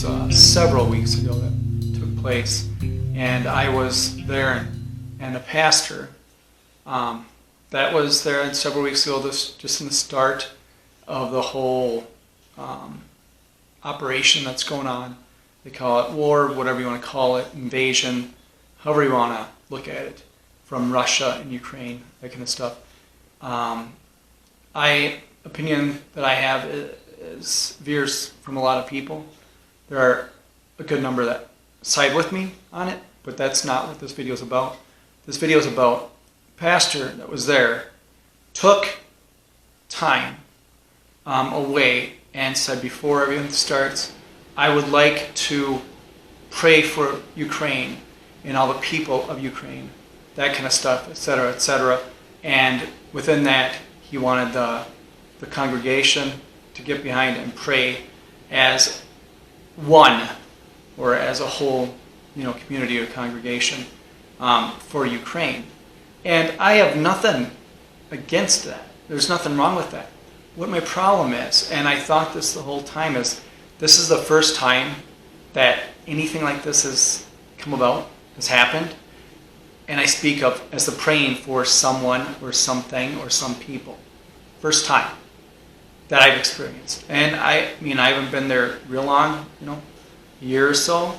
was several weeks ago that took place, and I was there, and a pastor that was there several weeks ago, just in the start of the whole operation that's going on. They call it war, whatever you want to call it, invasion, however you want to look at it, from Russia and Ukraine, that kind of stuff. Opinion that I have is veers from a lot of people. There are a good number that side with me on it, but that's not what this video is about. This video is about a pastor that was there, took time away and said, before everything starts, I would like to pray for Ukraine and all the people of Ukraine, that kind of stuff, etc., etc. And within that, he wanted the congregation to get behind and pray as one, or as a whole, community or congregation for Ukraine. And I have nothing against that. There's nothing wrong with that. What my problem is, and I thought this the whole time, is this is the first time that anything like this has come about, has happened. And I speak of as the praying for someone or something or some people. First time that I've experienced. And I haven't been there real long, a year or so.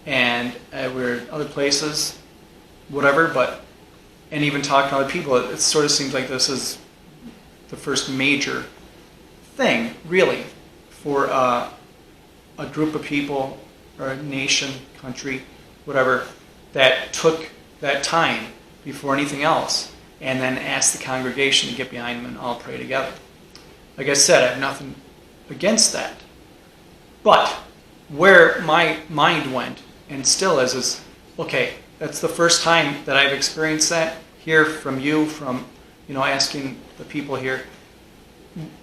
And we're in other places, whatever, and even talking to other people, it sort of seems like this is the first major thing, really, for a group of people, or a nation, country, whatever, that took that time before anything else, and then asked the congregation to get behind them and all pray together. Like I said, I have nothing against that. But where my mind went, and still is okay, that's the first time that I've experienced that, hear from you, from asking the people here.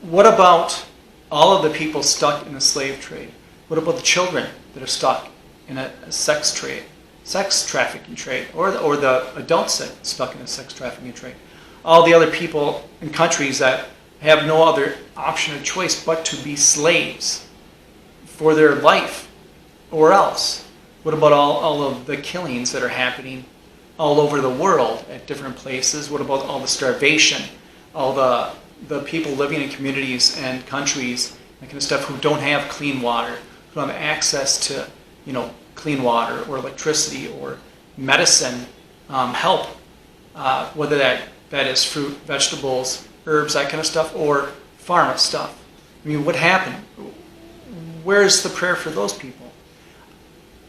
What about all of the people stuck in the slave trade? What about the children that are stuck in a sex trafficking trade, or the adults that are stuck in a sex trafficking trade? All the other people in countries that have no other option or choice but to be slaves for their life, or else? What about all of the killings that are happening all over the world at different places? What about all the starvation, all the people living in communities and countries, that kind of stuff, who don't have clean water, who don't have access to clean water or electricity or medicine help, whether that is fruit, vegetables, herbs, that kind of stuff, or pharma stuff. What happened? Where's the prayer for those people?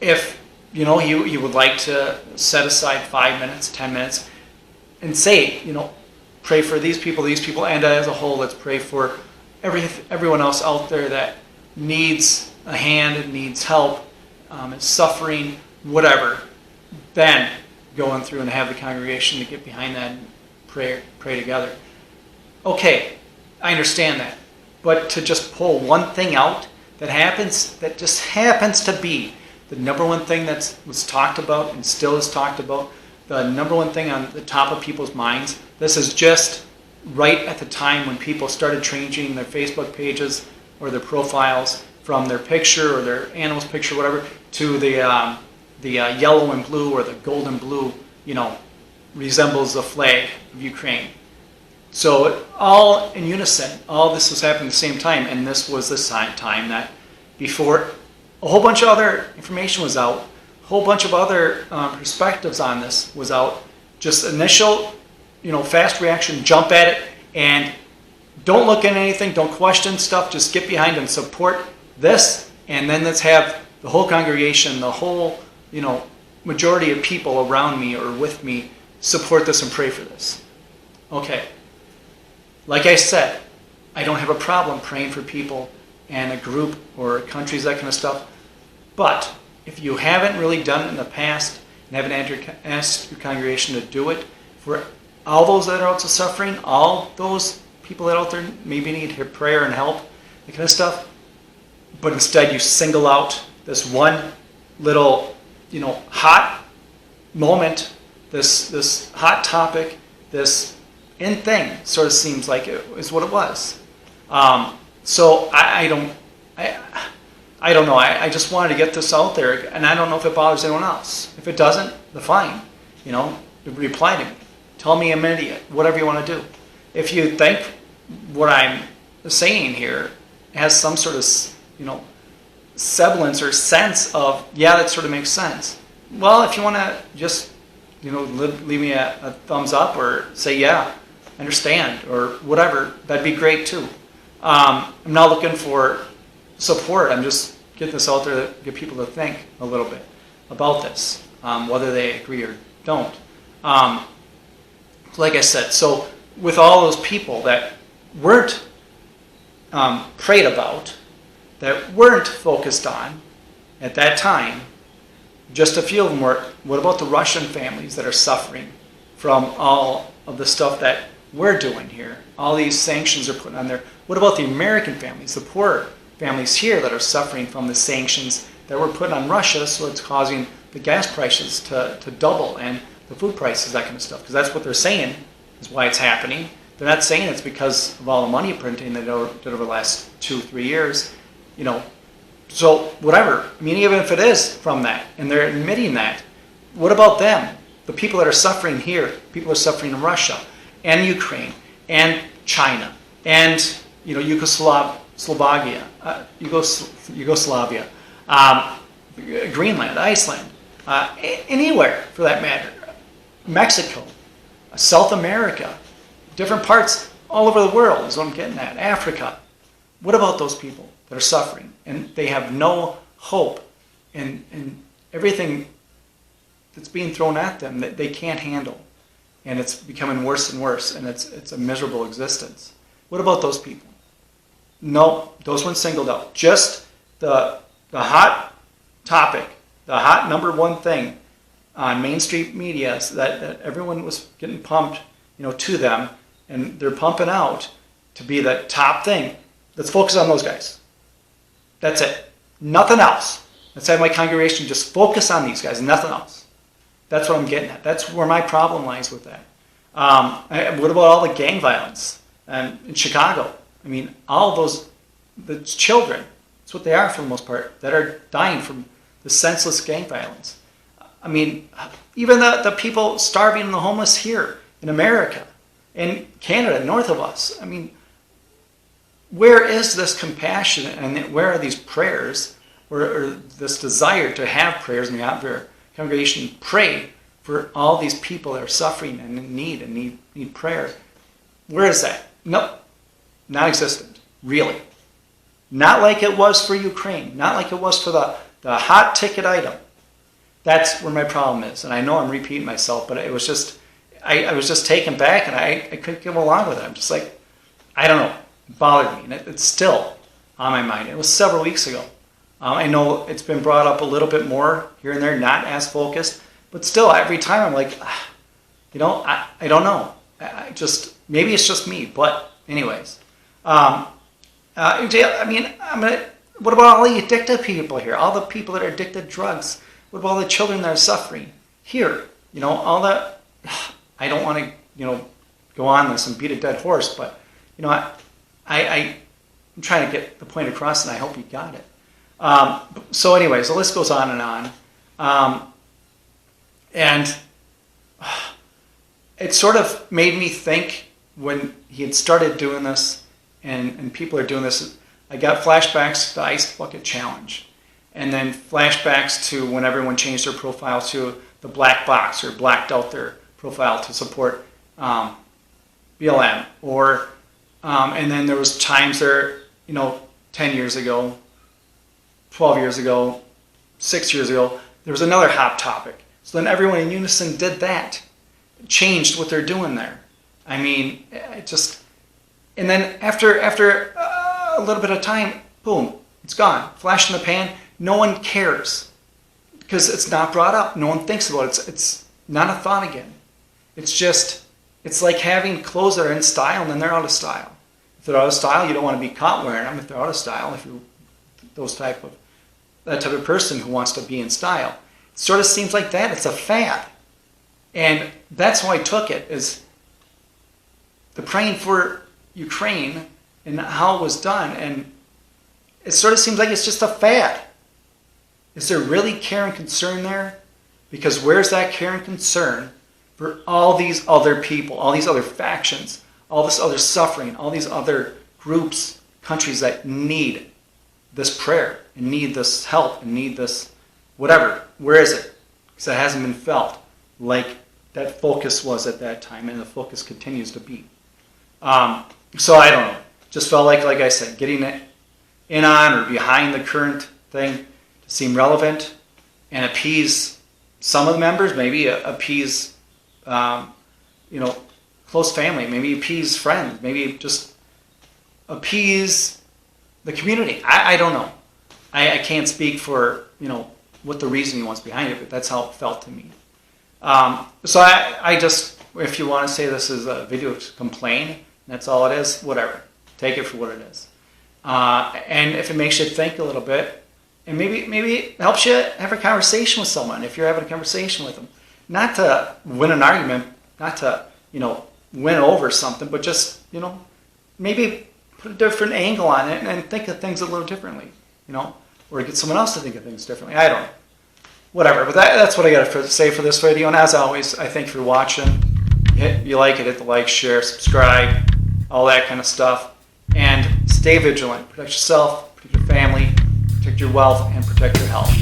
If you would like to set aside 5 minutes, 10 minutes, and say, pray for these people, and as a whole, let's pray for everyone else out there that needs a hand, needs help, is suffering, whatever. Then going through and have the congregation to get behind that and pray together. Okay, I understand that. But to just pull one thing out that just happens to be the number one thing that was talked about and still is talked about, the number one thing on the top of people's minds, this is just right at the time when people started changing their Facebook pages or their profiles from their picture or their animal's picture, whatever, to the yellow and blue, or the gold and blue, resembles the flag of Ukraine. So all in unison, all this was happening at the same time, and this was the time that before a whole bunch of other information was out, a whole bunch of other perspectives on this was out, just initial, fast reaction, jump at it, and don't look at anything, don't question stuff, just get behind and support this, and then let's have the whole congregation, the whole, majority of people around me or with me support this and pray for this. Okay. Like I said, I don't have a problem praying for people and a group or countries, that kind of stuff. But if you haven't really done it in the past and haven't asked your congregation to do it for all those that are out suffering, all those people that are out there maybe need prayer and help, that kind of stuff, but instead you single out this one little, hot moment, this hot topic, this in thing, sort of seems like it is what it was. So I I don't know. I just wanted to get this out there, and I don't know if it bothers anyone else. If it doesn't, then fine. You know, reply to me. Tell me I'm an idiot. Whatever you want to do. If you think what I'm saying here has some sort of, you know, semblance or sense of, yeah, that sort of makes sense. Well, if you want to just, you know, leave me a thumbs up or say, yeah, I understand, or whatever, that'd be great too. I'm not looking for support. I'm just getting this out there to get people to think a little bit about this, whether they agree or don't. Like I said, so with all those people that weren't prayed about, that weren't focused on at that time, just a few of them were. What about the Russian families that are suffering from all of the stuff that we're doing here? All these sanctions are put on there. What about the American families, the poor families here that are suffering from the sanctions that were put on Russia, so it's causing the gas prices to double and the food prices, that kind of stuff? Because that's what they're saying is why it's happening. They're not saying it's because of all the money printing they did over the last 2-3 years. You know, so whatever. I mean, even if it is from that, and they're admitting that, what about them? The people that are suffering here, people are suffering in Russia, and Ukraine, and China, and, you know, Yugoslavia, Greenland, Iceland, anywhere for that matter, Mexico, South America, different parts all over the world is what I'm getting at, Africa. What about those people that are suffering and they have no hope in everything that's being thrown at them that they can't handle, and it's becoming worse and worse, and it's a miserable existence? What about those people? No, those ones singled out. Just the hot topic, the hot number one thing on mainstream media that everyone was getting pumped, you know, to them, and they're pumping out to be the top thing. Let's focus on those guys. That's it. Nothing else. Let's have my congregation just focus on these guys, nothing else. That's what I'm getting at. That's where my problem lies with that. What about all the gang violence in Chicago? I mean, all those, the children, that's what they are for the most part, that are dying from the senseless gang violence. I mean, even the people starving and the homeless here in America, in Canada, north of us. I mean, where is this compassion, and where are these prayers, or this desire to have prayers and have your congregation pray for all these people that are suffering and in need prayer? Where is that? Nope. Non-existent. Really. Not like it was for Ukraine. Not like it was for the hot ticket item. That's where my problem is. And I know I'm repeating myself, but it was just, I was just taken back, and I couldn't go along with it. I'm just like, I don't know. It bothered me. And it's still on my mind. It was several weeks ago. I know it's been brought up a little bit more here and there, not as focused. But still, every time I'm like, you know, I don't know. I just, maybe it's just me. But anyways. I mean, what about all the addicted people here? All the people that are addicted to drugs? What about all the children that are suffering here? You know, all that. I don't want to, you know, go on this and beat a dead horse, but, you know, I'm trying to get the point across, and I hope you got it. So anyways, the list goes on and on. And it sort of made me think when he had started doing this, and people are doing this. I got flashbacks to the Ice Bucket Challenge, and then flashbacks to when everyone changed their profile to the black box, or blacked out their profile to support BLM, or and then there was times there, you know, 10 years ago, 12 years ago, 6 years ago, there was another hot topic. So then everyone in unison did that, changed what they're doing there. I mean, it just, and then after a little bit of time, boom, it's gone. Flash in the pan. No one cares because it's not brought up. No one thinks about it. It's not a thought again. It's just, it's like having clothes that are in style and then they're out of style. If they're out of style, you don't want to be caught wearing them. If they're out of style, if you're that type of person who wants to be in style, it sort of seems like that. It's a fad, and that's how I took it, is the praying for Ukraine and how it was done. And it sort of seems like it's just a fad. Is there really care and concern there? Because where's that care and concern for all these other people, all these other factions, all this other suffering, all these other groups, countries that need this prayer and need this help and need this whatever? Where is it? Because it hasn't been felt like that focus was at that time, and the focus continues to be. So I don't know. Just felt like I said, getting it in on or behind the current thing to seem relevant and appease some of the members, maybe appease, close family, maybe appease friends, maybe just appease the community. I don't know. I can't speak for, what the reasoning was behind it, but that's how it felt to me. So I just, if you want to say this is a video to complain, that's all it is, whatever. Take it for what it is. And if it makes you think a little bit, and maybe it helps you have a conversation with someone, if you're having a conversation with them. Not to win an argument, not to, win over something, but just, maybe put a different angle on it and think of things a little differently, or get someone else to think of things differently. I don't know. Whatever, but that's what I got to say for this video. And as always, I thank you for watching. If you like it, hit the like, share, subscribe, all that kind of stuff. And stay vigilant. Protect yourself, protect your family, protect your wealth, and protect your health.